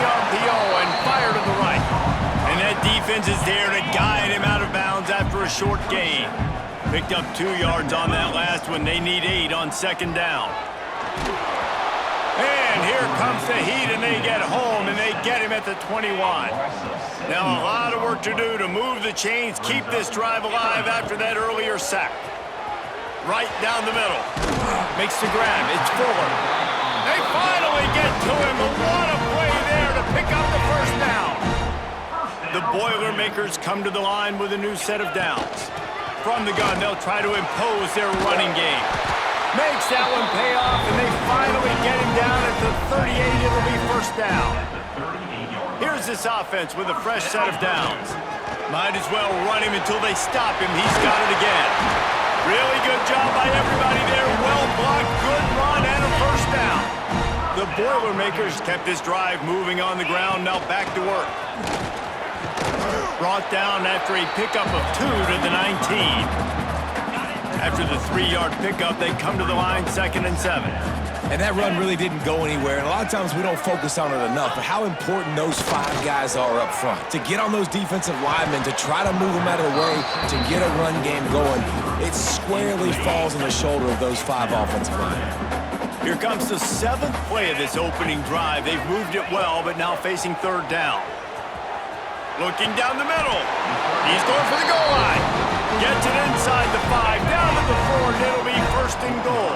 the RPO and fire to the right. And that defense is there to guide him out of bounds after a short gain. Picked up 2 yards on that last one. They need 8 on second down. And here comes the Heat, and they get home, and they get him at the 21. Now a lot of work to do to move the chains, keep this drive alive after that earlier sack. Right down the middle. Makes the grab. It's Fuller. They finally get to him, but what a play there to pick up the first down. The Boilermakers come to the line with a new set of downs. From the gun, they'll try to impose their running game. Makes that one pay off, and they finally get him down at the 38. It'll be first down. Here's this offense with a fresh set of downs. Might as well run him until they stop him. He's got it again. Really good job by everybody there. Well blocked, good run, and a first down. The Boilermakers kept this drive moving on the ground. Now back to work. Brought down after a pickup of 2 to the 19. After the 3-yard pickup, they come to the line 2nd and 7. And that run really didn't go anywhere. And a lot of times we don't focus on it enough, but how important those 5 guys are up front. To get on those defensive linemen, to try to move them out of the way, to get a run game going, it squarely falls on the shoulder of those 5 offensive linemen. Here comes the 7th play of this opening drive. They've moved it well, but now facing 3rd down. Looking down the middle. He's going for the goal line. Gets it inside the 5, down to the 4, and it'll be 1st and goal.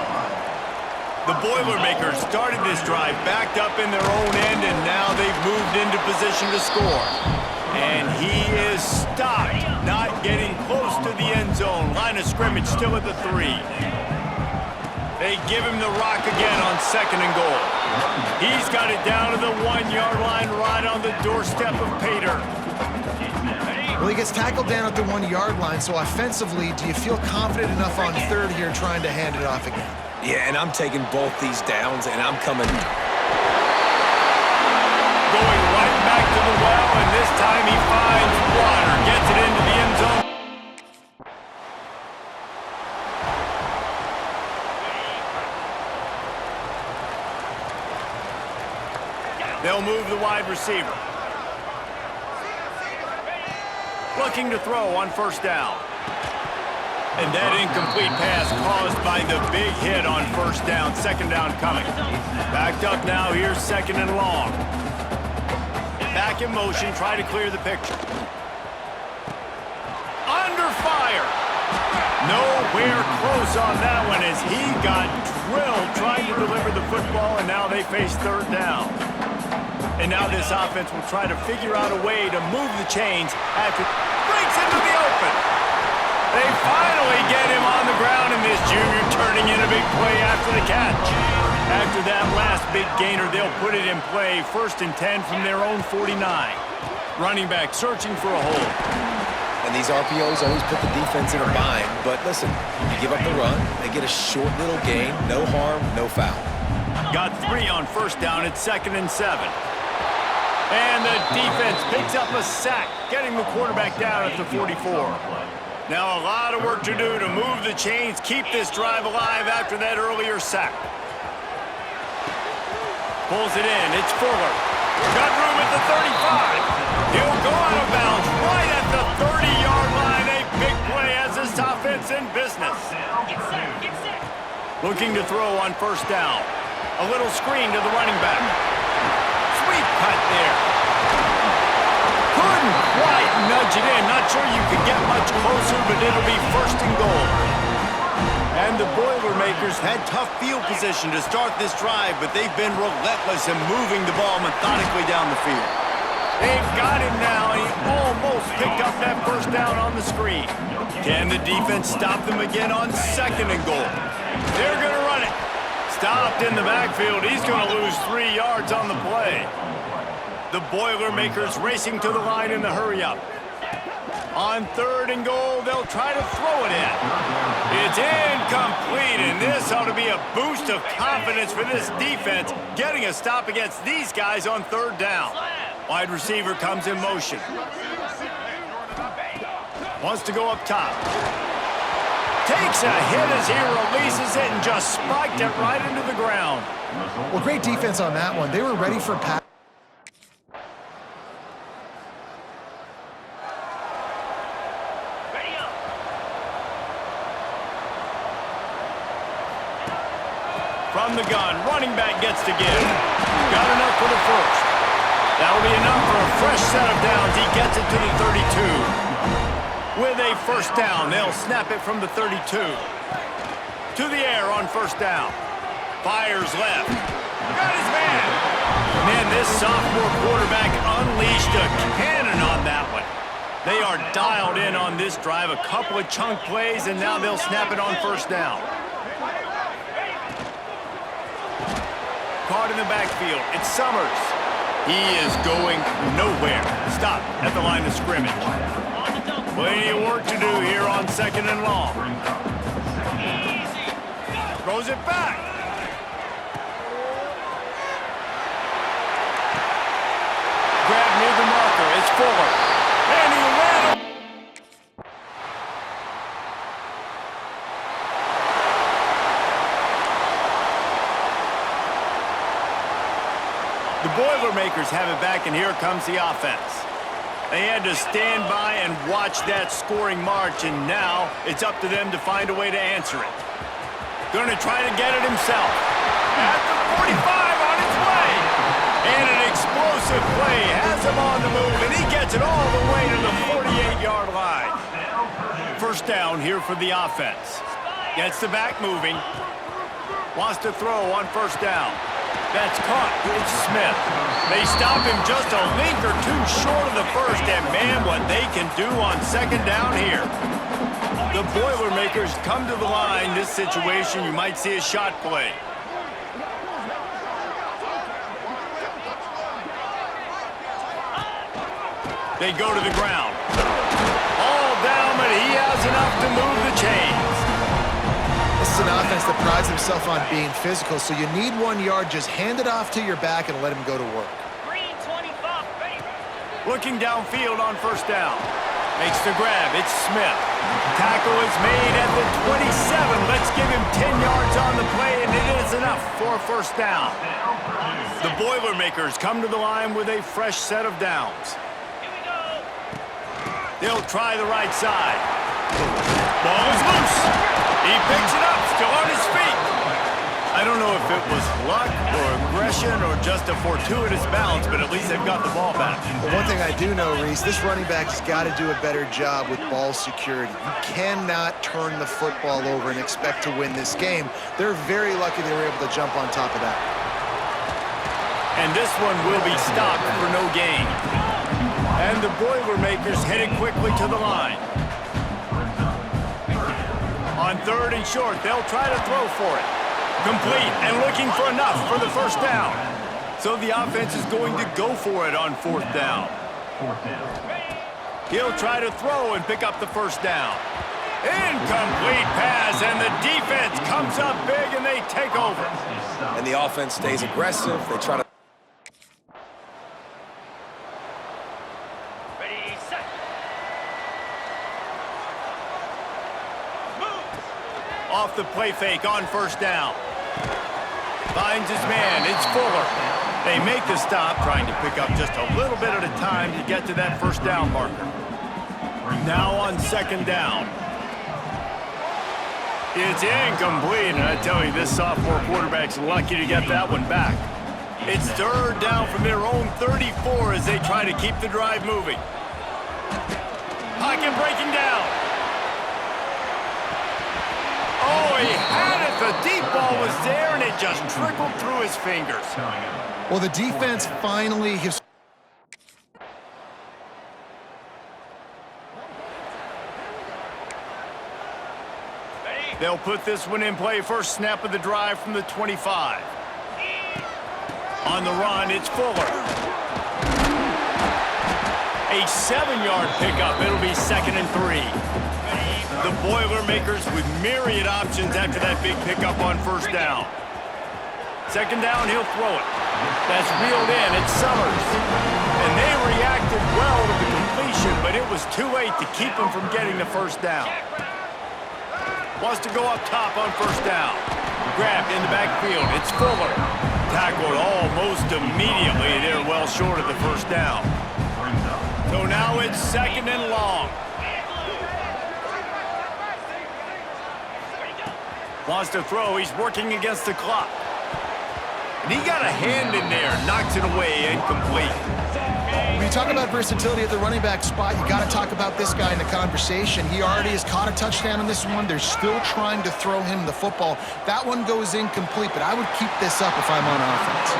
The Boilermakers started this drive backed up in their own end, and now they've moved into position to score. And he is stopped, not getting close to the end zone. Line of scrimmage still at the 3. They give him the rock again on 2nd and goal. He's got it down to the 1-yard line right on the doorstep of Pater. Well, he gets tackled down at the 1-yard line, so offensively, do you feel confident enough on 3rd here trying to hand it off again? Yeah, and I'm taking both these downs, and I'm coming. Going right back to the well, and this time he finds water. Gets it into the end zone. They'll move the wide receiver. Looking to throw on 1st down. And that incomplete pass caused by the big hit on 1st down. 2nd down coming. Backed up now. Here's 2nd and long. Back in motion. Try to clear the picture. Under fire. Nowhere close on that one as he got drilled trying to deliver the football, and now they face 3rd down. And now this offense will try to figure out a way to move the chains after breaks into the open. They finally get him on the ground, and this junior turning in a big play after the catch. After that last big gainer, they'll put it in play. 1st and 10 from their own 49. Running back searching for a hole. And these RPOs always put the defense in a bind. But listen, you give up the run, they get a short little gain, no harm, no foul. Got 3 on 1st down at 2nd and 7. And the defense picks up a sack, getting the quarterback down at the 44. Now a lot of work to do to move the chains, keep this drive alive after that earlier sack. Pulls it in. It's Fuller. Got room at the 35. He'll go out of bounds right at the 30-yard line. A big play as this offense in business. Looking to throw on 1st down. A little screen to the running back. Sweet cut there. Couldn't quite nudge it in. Not sure you could get much closer, but it'll be 1st and goal. And the Boilermakers had tough field position to start this drive, but they've been relentless in moving the ball methodically down the field. They've got him now, and he almost picked up that 1st down on the screen. Can the defense stop them again on 2nd and goal? They're going to run it. Stopped in the backfield. He's going to lose 3 yards on the play. The Boilermakers racing to the line in the hurry-up. On 3rd and goal, they'll try to throw it in. It's incomplete, and this ought to be a boost of confidence for this defense, getting a stop against these guys on 3rd down. Wide receiver comes in motion. Wants to go up top. Takes a hit as he releases it and just spiked it right into the ground. Well, great defense on that one. They were ready for pass. From the gun, running back gets to give. Got enough for the first. That'll be enough for a fresh set of downs. He gets it to the 32. With a first down, they'll snap it from the 32. To the air on first down. Fires left. Got his man. Man, this sophomore quarterback unleashed a cannon on that one. They are dialed in on this drive. A couple of chunk plays, and now they'll snap it on first down. Caught in the backfield. It's Summers. He is going nowhere. Stop at the line of scrimmage. Plenty of work to do here on second and long. Throws it back. Grab near the marker. It's Fuller. And he ran him. The Boilermakers have it back, and here comes the offense. They had to stand by and watch that scoring march, and now it's up to them to find a way to answer it. Going to try to get it himself. At the 45 on its way. And an explosive play has him on the move, and he gets it all the way to the 48-yard line. First down here for the offense. Gets the back moving. Wants to throw on first down. That's caught. It's Smith. They stop him just a link or two short of the first, and man, what they can do on second down here. The Boilermakers come to the line. This situation, you might see a shot play. They go to the ground. All down, but he has enough to move the chains. This is an offense that prides himself on being physical, so you need 1 yard, just hand it off to your back and let him go to work. Looking downfield on first down. Makes the grab. It's Smith. Tackle is made at the 27. Let's give him 10 yards on the play, and it is enough for a first down. The Boilermakers come to the line with a fresh set of downs. They'll try the right side. Ball is loose. He picks it up, still on his feet. I don't know if it was luck or aggression or just a fortuitous bounce, but at least they've got the ball back. But one thing I do know, Reese, this running back has got to do a better job with ball security. You cannot turn the football over and expect to win this game. They're very lucky they were able to jump on top of that. And this one will be stopped for no gain. And the Boilermakers headed quickly to the line. On third and short, they'll try to throw for it. Complete and looking for enough for the first down. So the offense is going to go for it on fourth down. He'll try to throw and pick up the first down. Incomplete pass, and the defense comes up big, and they take over. And the offense stays aggressive. They try to... Off the play fake on first down. Finds his man. It's Fuller. They make the stop, trying to pick up just a little bit at a time to get to that first down marker. Now on second down. It's incomplete, and I tell you, this sophomore quarterback's lucky to get that one back. It's third down from their own 34 as they try to keep the drive moving. Pocket breaking down. Oh, he had it. The deep ball was there, and it just trickled through his fingers. Well, the defense finally has... They'll put this one in play. First snap of the drive from the 25. On the run, it's Fuller. A 7-yard pickup. It'll be 2nd and 3. The Boilermakers with myriad options after that big pickup on first down. Second down, he'll throw it. That's reeled in. It's Summers. And they reacted well to the completion, but it was too late to keep him from getting the first down. Wants to go up top on first down. Grabbed in the backfield. It's Fuller. Tackled almost immediately. They're well short of the first down. So now it's 2nd and long. Wants to throw. He's working against the clock. And he got a hand in there, knocks it away, incomplete. When you talk about versatility at the running back spot, you got to talk about this guy in the conversation. He already has caught a touchdown on this one. They're still trying to throw him the football. That one goes incomplete, but I would keep this up if I'm on offense.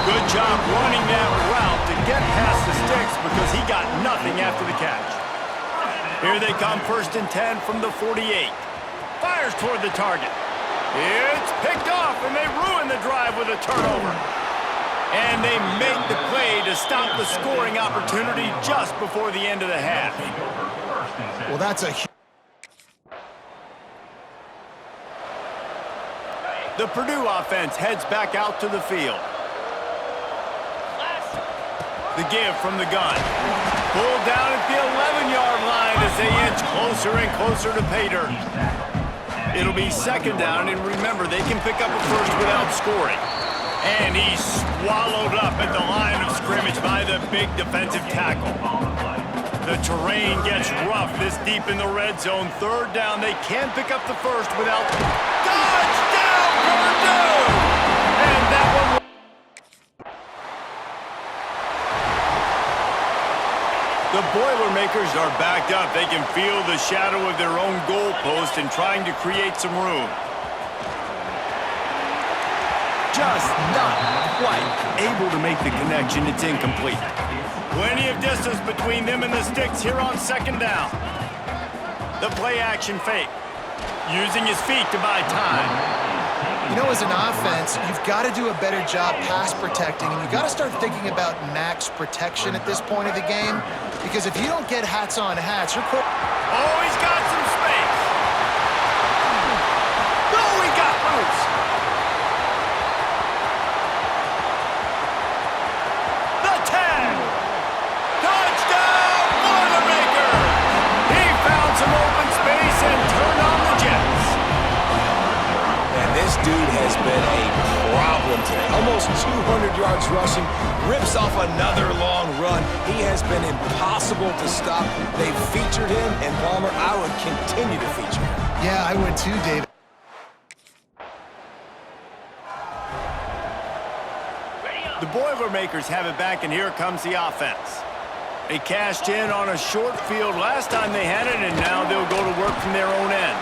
Good job running that route to get past the sticks because he got nothing after the catch. Here they come, 1st and 10 from the 48. Fires toward the target. It's picked off, and they ruin the drive with a turnover. And they make the play to stop the scoring opportunity just before the end of the half. Well, that's a The Purdue offense heads back out to the field. The give from the gun. Pulled down at the 11-yard line as they inch closer and closer to pay dirt. It'll be 2nd down, and remember, they can pick up a first without scoring. And he's swallowed up at the line of scrimmage by the big defensive tackle. The terrain gets rough this deep in the red zone. 3rd down, they can't pick up the first without... Touchdown, Purdue! And that one... The Boilermakers are backed up. They can feel the shadow of their own goalpost and trying to create some room. Just not quite able to make the connection. It's incomplete. Plenty of distance between them and the sticks here on 2nd down. The play action fake. Using his feet to buy time. You know, as an offense, you've got to do a better job pass protecting, and you've got to start thinking about max protection at this point of the game, because if you don't get hats on hats, you're... Oh, he's got some space. No, he got loose. The 10. Touchdown, Boilermakers. He found some open space and turned on the Jets. And this dude has been a problem today. Almost 200 yards rushing, rips off another long run. He has been impossible to stop. They've featured him, and Palmer, I would continue to feature him. Yeah, I would too, David. The Boilermakers have it back, and here comes the offense. They cashed in on a short field last time they had it, and now they'll go to work from their own end.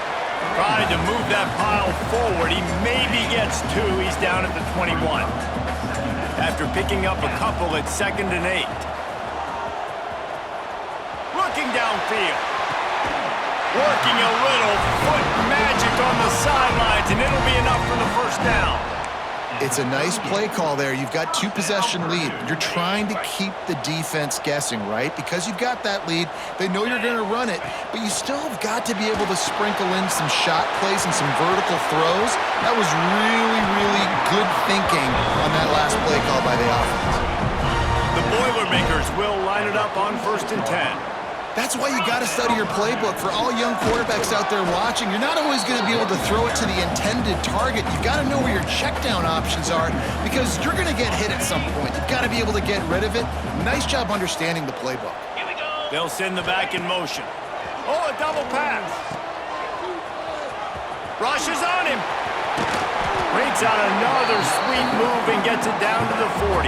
Tried to move that pile forward. He maybe gets 2. He's down at the 21. After picking up a couple at 2nd and 8. Looking downfield. Working a little foot magic on the sidelines, and it'll be enough for the 1st down. It's a nice play call there. You've got 2-possession lead. You're trying to keep the defense guessing, right? Because you've got that lead, they know you're going to run it, but you still have got to be able to sprinkle in some shot plays and some vertical throws. That was really, really good thinking on that last play call by the offense. The Boilermakers will line it up on 1st and 10. That's why you got to study your playbook. For all young quarterbacks out there watching, you're not always going to be able to throw it to the intended target. You've got to know where your check down options are because you're going to get hit at some point. You've got to be able to get rid of it. Nice job understanding the playbook. They'll send the back in motion. Oh, a double pass. Rushes on him. Breaks out another sweet move and gets it down to the 40.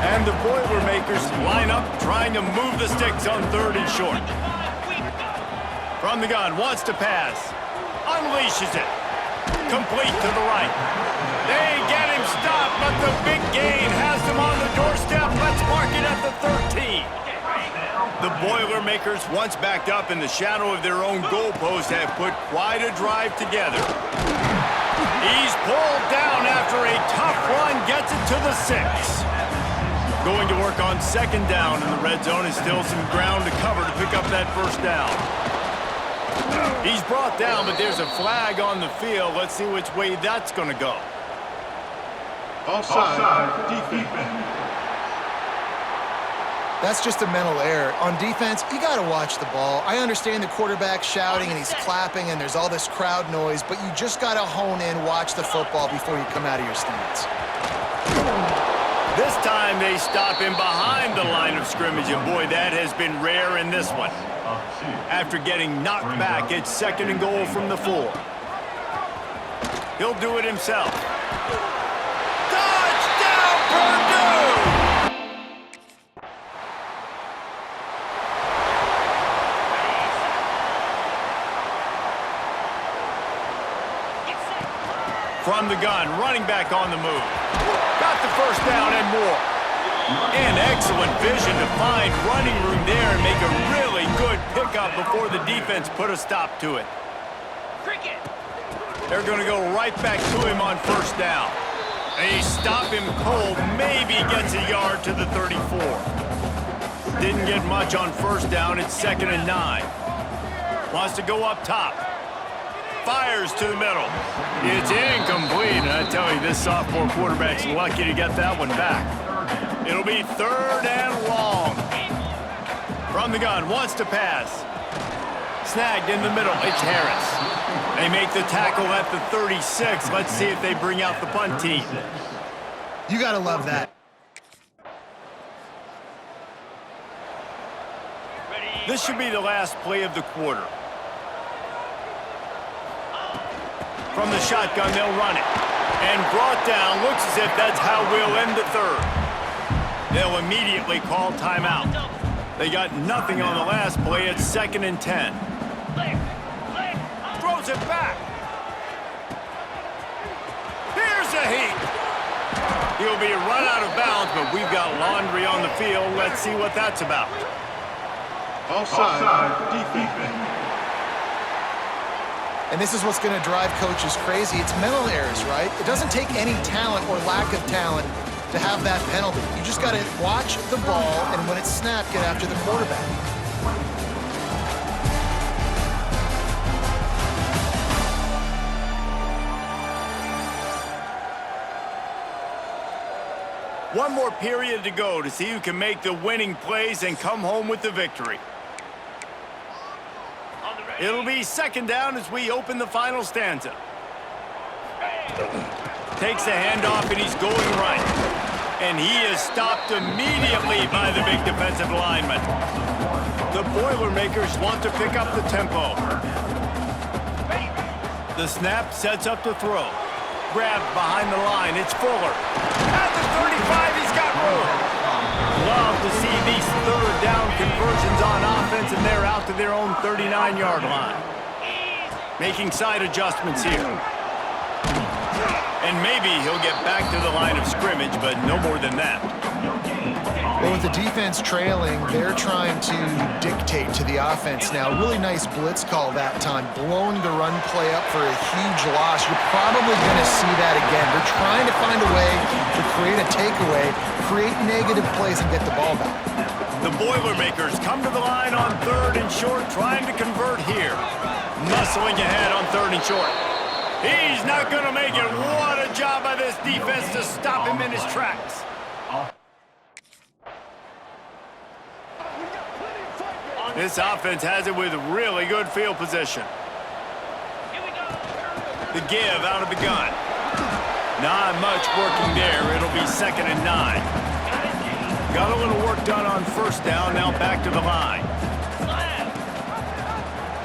And the Boilermakers line up trying to move the sticks on 3rd and short. From the gun, wants to pass. Unleashes it. Complete to the right. They get him stopped, but the big gain has them on the doorstep. Let's mark it at the 13. The Boilermakers, once backed up in the shadow of their own goalpost, have put quite a drive together. He's pulled down after a tough run, gets it to the 6. Going to work on 2nd down in the red zone is still some ground to cover to pick up that 1st down. He's brought down, but there's a flag on the field. Let's see which way that's going to go. Offside, defense. That's just a mental error. On defense, you got to watch the ball. I understand the quarterback shouting and he's clapping and there's all this crowd noise, but you just got to hone in, watch the football before you come out of your stance. This time they stop him behind the line of scrimmage, and boy, that has been rare in this one. After getting knocked back, it's 2nd and goal from the 4. He'll do it himself. From the gun, running back on the move. Got the first down and more. And excellent vision to find running room there and make a really good pickup before the defense put a stop to it. They're going to go right back to him on first down. They stop him cold, maybe gets a yard to the 34. Didn't get much on first down, it's 2nd and 9. Wants to go up top. Fires to the middle. It's incomplete, and I tell you, this sophomore quarterback's lucky to get that one back. It'll be 3rd and long. From the gun, wants to pass. Snagged in the middle, it's Harris. They make the tackle at the 36. Let's see if they bring out the punt team. You got to love that. This should be the last play of the quarter. From the shotgun, they'll run it. And brought down, looks as if that's how we'll end the 3rd. They'll immediately call timeout. They got nothing on the last play. It's 2nd and 10. Throws it back. Here's a heat. He'll be run out of bounds, but we've got laundry on the field. Let's see what that's about. Offside, defense. And this is what's going to drive coaches crazy. It's mental errors, right? It doesn't take any talent or lack of talent to have that penalty. You just got to watch the ball, and when it's snapped, get after the quarterback. One more period to go to see who can make the winning plays and come home with the victory. It'll be 2nd down as we open the final stanza. Takes the handoff and he's going right. And he is stopped immediately by the big defensive lineman. The Boilermakers want to pick up the tempo. The snap sets up the throw. Grabbed behind the line, it's Fuller. At the 35, he's got room. Love to see these 3rd down conversions on offense, and they're out to their own 39-yard line. Making side adjustments here. And maybe he'll get back to the line of scrimmage, but no more than that. Well, with the defense trailing, they're trying to dictate to the offense now. Really nice blitz call that time, blowing the run play up for a huge loss. You're probably going to see that again. They're trying to find a way to create a takeaway, create negative plays, and get the ball back. The Boilermakers come to the line on 3rd and short, trying to convert here. Muscling ahead on 3rd and short. He's not going to make it. What a job by this defense to stop him in his tracks. This offense has it with really good field position. The give out of the gun. Not much working there. It'll be 2nd and 9. Got a little work done on first down. Now back to the line.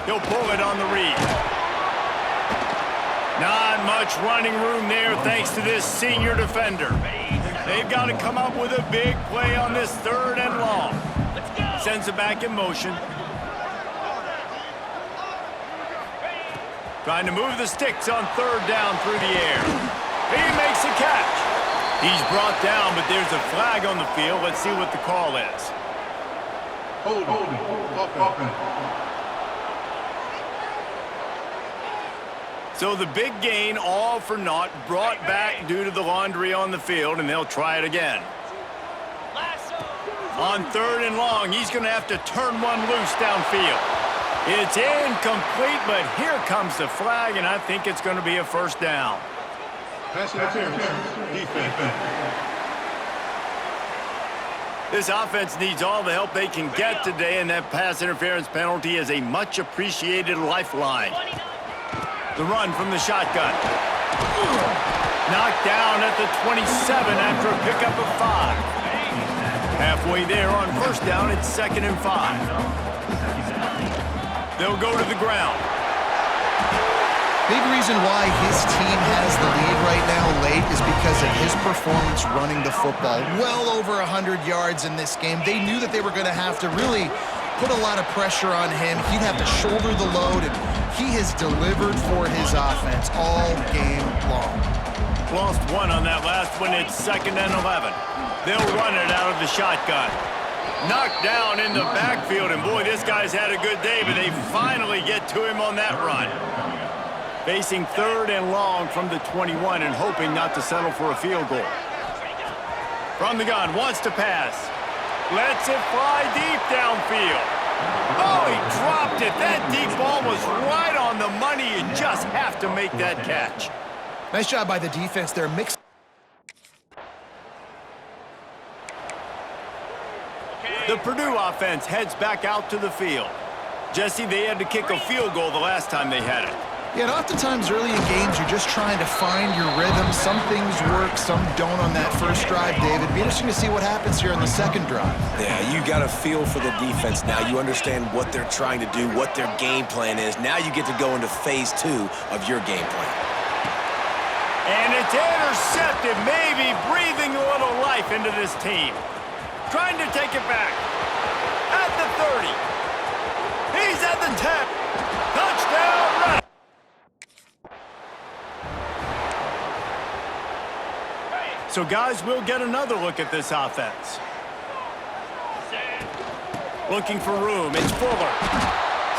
He'll pull it on the read. Not much running room there thanks to this senior defender. They've got to come up with a big play on this 3rd and long. Sends it back in motion. Trying to move the sticks on 3rd down through the air. He makes a catch. He's brought down, but there's a flag on the field. Let's see what the call is. Holding. So the big gain, all for naught, brought back due to the laundry on the field, and they'll try it again. On 3rd and long, he's going to have to turn one loose downfield. It's incomplete, but here comes the flag, and I think it's going to be a first down. Pass interference, defense. This offense needs all the help they can get today, and that pass interference penalty is a much-appreciated lifeline. The run from the shotgun. Knocked down at the 27 after a pickup of 5. Halfway there on first down, it's 2nd and 5. They'll go to the ground. Big reason why his team has the lead right now late is because of his performance running the football. Well over 100 yards in this game. They knew that they were going to have to really put a lot of pressure on him. He'd have to shoulder the load, and he has delivered for his offense all game long. Lost one on that last one. It's 2nd and 11. They'll run it out of the shotgun. Knocked down in the backfield, and boy, this guy's had a good day, but they finally get to him on that run. Facing 3rd and long from the 21 and hoping not to settle for a field goal. From the gun, wants to pass. Lets it fly deep downfield. Oh, he dropped it. That deep ball was right on the money. You just have to make that catch. Nice job by the defense there. Mixed. The Purdue offense heads back out to the field. Jesse, they had to kick a field goal the last time they had it. Yeah, and oftentimes early in games, you're just trying to find your rhythm. Some things work, some don't on that first drive, David. Be interesting to see what happens here on the second drive. Yeah, you got a feel for the defense now. You understand what they're trying to do, what their game plan is. Now you get to go into phase 2 of your game plan. And it's intercepted, maybe breathing a little life into this team. Trying to take it back. At the 30. He's at the 10. Touchdown, Red. So, guys, we'll get another look at this offense. Looking for room. It's Fuller.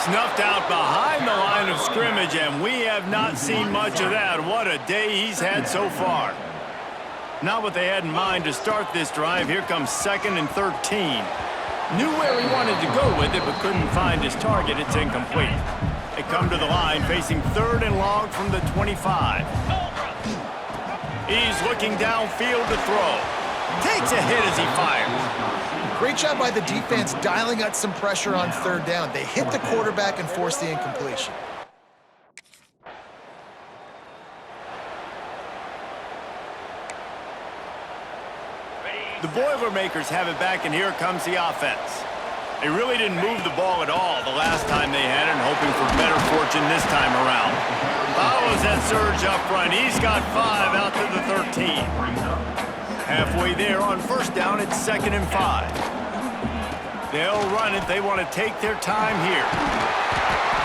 Snuffed out behind the line of scrimmage, and we have not seen much of that. What a day he's had so far. Not what they had in mind to start this drive. Here comes 2nd and 13. Knew where he wanted to go with it, but couldn't find his target. It's incomplete. They come to the line, facing 3rd and long from the 25. He's looking downfield to throw. Takes a hit as he fires. Great job by the defense dialing out some pressure on 3rd down. They hit the quarterback and forced the incompletion. The Boilermakers have it back, and here comes the offense. They really didn't move the ball at all the last time they had it, and hoping for better fortune this time around. Follows that surge up front. He's got 5 out to the 13. Halfway there on 1st down, it's 2nd and 5. They'll run it. They want to take their time here.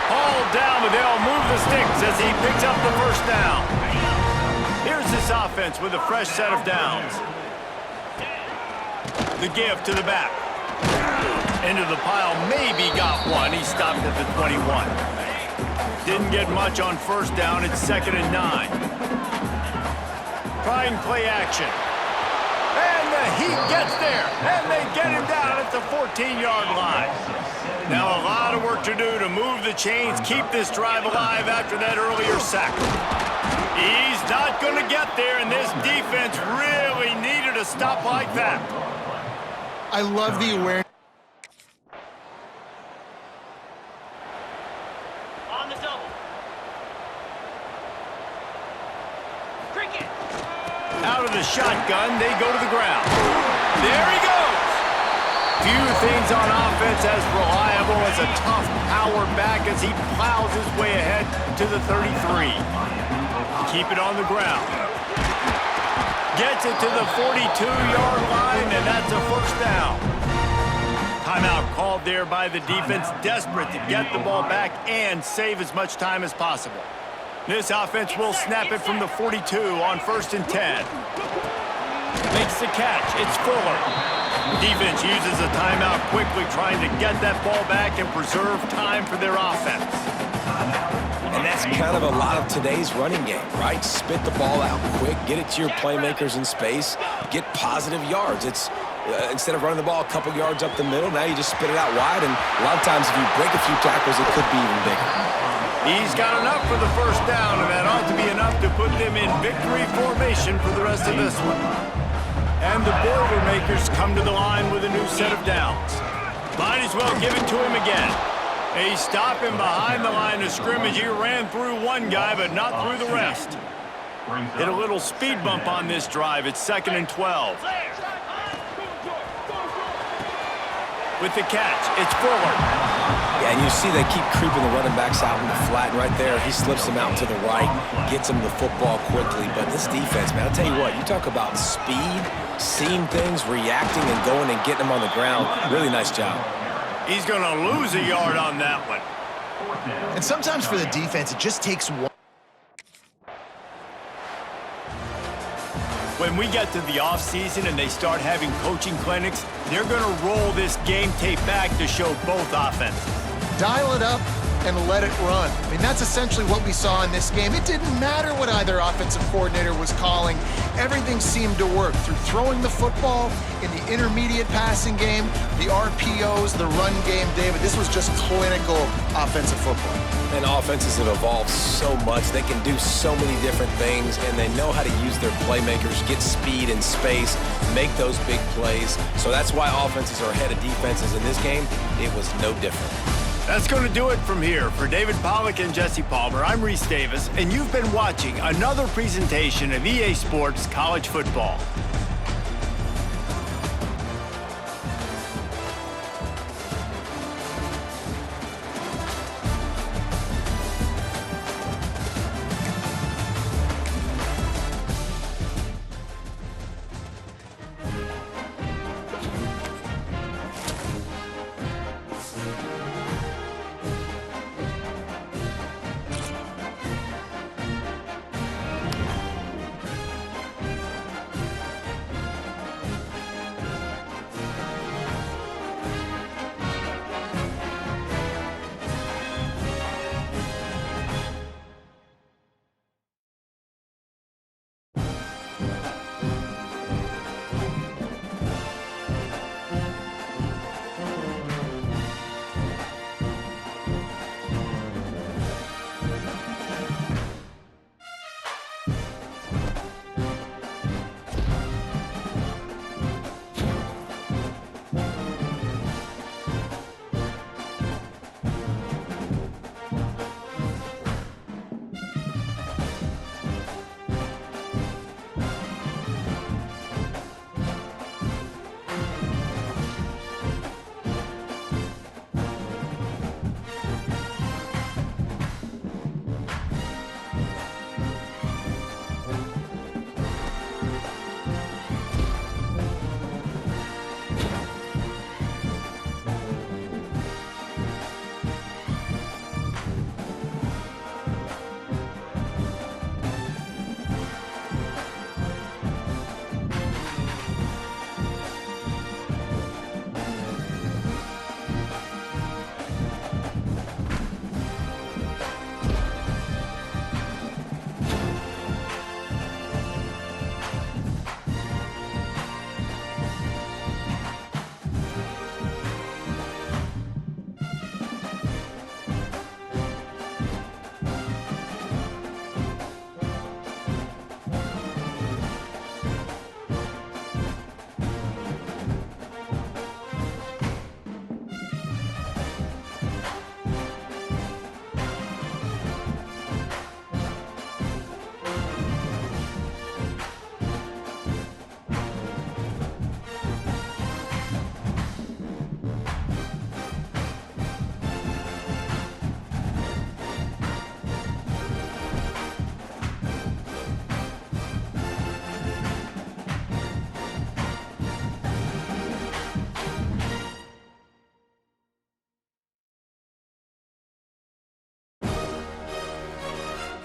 Hauled down, but they'll move the sticks as he picks up the 1st down. Here's this offense with a fresh set of downs. The give to the back. Into the pile, maybe got one. He stopped at the 21. Didn't get much on 1st down. It's 2nd and 9. Trying play action. And the Heat gets there. And they get him down at the 14-yard line. Now a lot of work to do to move the chains, keep this drive alive after that earlier sack. He's not going to get there, and this defense really needed a stop like that. I love the awareness. On the double. Cricket. Out of the shotgun, they go to the ground. There he goes. Few things on offense as reliable as a tough power back as he plows his way ahead to the 33. Keep it on the ground. Gets it to the 42-yard line, and that's a 1st down. Timeout called there by the defense, desperate to get the ball back and save as much time as possible. This offense will snap it from the 42 on 1st and 10. Makes the catch. It's Fuller. Defense uses a timeout quickly, trying to get that ball back and preserve time for their offense. And that's kind of a lot of today's running game, right? Spit the ball out quick, get it to your playmakers in space, get positive yards. It's instead of running the ball a couple yards up the middle, now you just spit it out wide, and a lot of times if you break a few tackles, it could be even bigger. He's got enough for the 1st down, and that ought to be enough to put them in victory formation for the rest of this one. And the Boilermakers come to the line with a new set of downs. Might as well give it to him again. He's stopping behind the line of scrimmage. He ran through one guy, but not through the rest. Hit a little speed bump on this drive. It's 2nd and 12. With the catch, it's Fuller. Yeah, and you see they keep creeping the running backs out in the flat. And right there, he slips them out to the right, gets them the football quickly. But this defense, man, I'll tell you what, you talk about speed, seeing things, reacting, and going and getting them on the ground. Really nice job. He's going to lose a yard on that one. And sometimes for the defense, it just takes one. When we get to the offseason and they start having coaching clinics, they're going to roll this game tape back to show both offenses. Dial it up and let it run. I mean, that's essentially what we saw in this game. It didn't matter what either offensive coordinator was calling. Everything seemed to work through throwing the football, in the intermediate passing game, the RPOs, the run game. David, this was just clinical offensive football. And offenses have evolved so much. They can do so many different things, and they know how to use their playmakers, get speed and space, make those big plays. So that's why offenses are ahead of defenses in this game. It was no different. That's going to do it from here. For David Pollack and Jesse Palmer, I'm Reese Davis, and you've been watching another presentation of EA Sports College Football.